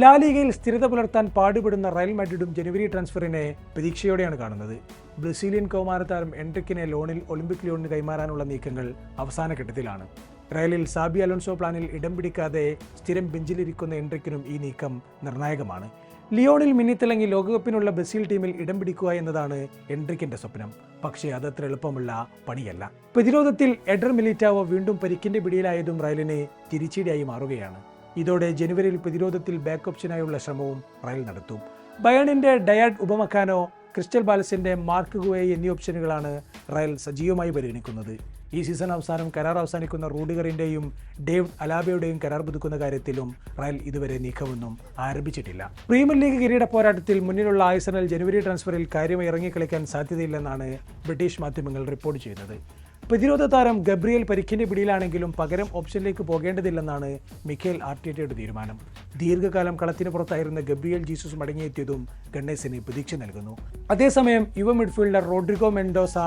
ലാലിഗയിൽ സ്ഥിരത പുലർത്താൻ പാടുപെടുന്ന റയൽ മാഡ്രിഡും ജനുവരി ട്രാൻസ്ഫറിനെ പ്രതീക്ഷയോടെയാണ് കാണുന്നത്. ബ്രസീലിയൻ കൗമാരതാരം എൻട്രിക്കിനെ ലോണിൽ ഒളിമ്പിക് ലിയോണിന് കൈമാറാനുള്ള നീക്കങ്ങൾ അവസാന ഘട്ടത്തിലാണ്. റയലിൽ സാബി അലോൺസോ പ്ലാനിൽ ഇടം പിടിക്കാതെ സ്ഥിരം ബെഞ്ചിലിരിക്കുന്ന എൻട്രിക്കിനും ഈ നീക്കം നിർണായകമാണ്. ലിയോണിൽ മിന്നിത്തിളങ്ങി ലോകകപ്പിനുള്ള ബ്രസീൽ ടീമിൽ ഇടം പിടിക്കുക എന്നതാണ് എൻട്രിക്കിന്റെ സ്വപ്നം. പക്ഷേ അതത്ര എളുപ്പമുള്ള പണിയല്ല. പ്രതിരോധത്തിൽ എഡർ മിലിറ്റാവോ വീണ്ടും പരിക്കിന്റെ പിടിയിലായതും റയലിന് തിരിച്ചടിയായി മാറുകയാണ്. ഇതോടെ ജനുവരിയിൽ പ്രതിരോധത്തിൽ ബാക്ക് ഓപ്ഷനായുള്ള ശ്രമവും റയൽ നടത്തും. ബയേണിന്റെ ഡയാഡ് ഉപമക്കാനോ, ക്രിസ്റ്റൽ പാലസിന്റെ മാർക്ക് ഗുവേ എന്നീ ഓപ്ഷനുകളാണ് റയൽ സജീവമായി പരിഗണിക്കുന്നത്. ഈ സീസൺ അവസാനം കരാർ അവസാനിക്കുന്ന റൂഡിഗറിന്റെയും ഡേവിഡ് അലാബയുടെയും കരാർ പുതുക്കുന്ന കാര്യത്തിലും റയൽ ഇതുവരെ നീക്കമൊന്നും ആരംഭിച്ചിട്ടില്ല. പ്രീമിയർ ലീഗ് കിരീട പോരാട്ടത്തിൽ മുന്നിലുള്ള ആഴ്സണൽ ജനുവരി ട്രാൻസ്ഫറിൽ കാര്യമായി ഇറങ്ങിക്കളിക്കാൻ സാധ്യതയില്ലെന്നാണ് ബ്രിട്ടീഷ് മാധ്യമങ്ങൾ റിപ്പോർട്ട് ചെയ്യുന്നത്. പ്രതിരോധ താരം ഗബ്രിയേൽ പരിക്കിന്റെ പിടിയിലാണെങ്കിലും പകരം ഓപ്ഷനിലേക്ക് പോകേണ്ടതില്ലെന്നാണ് മിഖേൽ ആർട്ടിറ്റയുടെ തീരുമാനം. ദീർഘകാലം കളത്തിന് പുറത്തായിരുന്ന ഗബ്രിയേൽ ജീസസ് മടങ്ങിയെത്തിയതും ഗണ്ണേഴ്സിന് പ്രതീക്ഷ നൽകുന്നു. അതേസമയം യുവ midfielder Rodrigo Mendoza,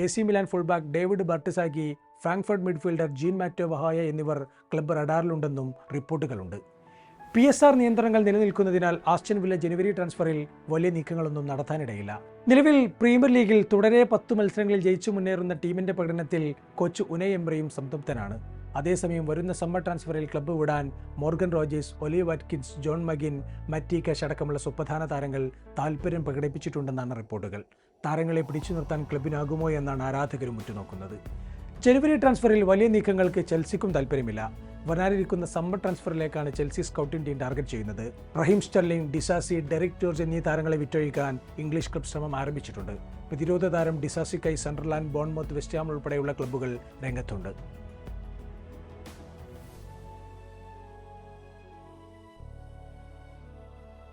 AC Milan fullback David Bartesaghi, Frankfurt midfielder Jean Matteo Bahoya എന്നിവർ ക്ലബ്ബ് റഡാറിലുണ്ടെന്നും റിപ്പോർട്ടുകളുണ്ട്. PSR നിയന്ത്രണങ്ങൾ നിലനിൽക്കുന്നതിനാൽ ആസ്റ്റൺ വില്ല ജനുവരി ട്രാൻസ്ഫറിൽ വലിയ നീക്കങ്ങളൊന്നും നടത്താനിടയില്ല. നിലവിൽ പ്രീമിയർ ലീഗിൽ തുടരെ 10 മത്സരങ്ങളിൽ ജയിച്ചു മുന്നേറുന്ന ടീമിന്റെ പ്രകടനത്തിൽ കോച്ച് ഉനയ് എംറയും സംതൃപ്തനാണ്. അതേസമയം വരുന്ന സമ്മർ ട്രാൻസ്ഫറിൽ ക്ലബ്ബ് വിടാൻ മോർഗൻ റോജേഴ്സ്, ഒലി വാറ്റ്കിൻസ്, ജോൺ മഗിൻ, മറ്റി കാഷ് അടക്കമുള്ള സുപ്രധാന താരങ്ങൾ താൽപ്പര്യം പ്രകടിപ്പിച്ചിട്ടുണ്ടെന്നാണ് റിപ്പോർട്ടുകൾ. താരങ്ങളെ പിടിച്ചു നിർത്താൻ ക്ലബിനാകുമോ എന്നാണ് ആരാധകരും ഉറ്റുനോക്കുന്നത്. ജനുവരി ട്രാൻസ്ഫറിൽ വലിയ നീക്കങ്ങൾക്ക് ചെൽസിക്കും താൽപ്പര്യമില്ല. വരാനിരിക്കുന്ന സമ്മർ ട്രാൻസ്ഫറിലേക്കാണ് ചെൽസി സ്കൗട്ടിംഗ് ടീം ടാർഗറ്റ് ചെയ്യുന്നത്. Raheem Sterling, Disasi, Derrick George എന്നീ താരങ്ങളെ വിറ്റൊഴിക്കാൻ ഇംഗ്ലീഷ് ക്ലബ് ശ്രമം ആരംഭിച്ചിട്ടുണ്ട്. പ്രതിരോധ താരം ഡിസാസിക്കായി സണ്ടർലാൻഡ്, ബോൺമൗത്ത്, വെസ്റ്റ് ഹാം ഉൾപ്പെടെയുള്ള ക്ലബ്ബുകൾ രംഗത്തുണ്ട്.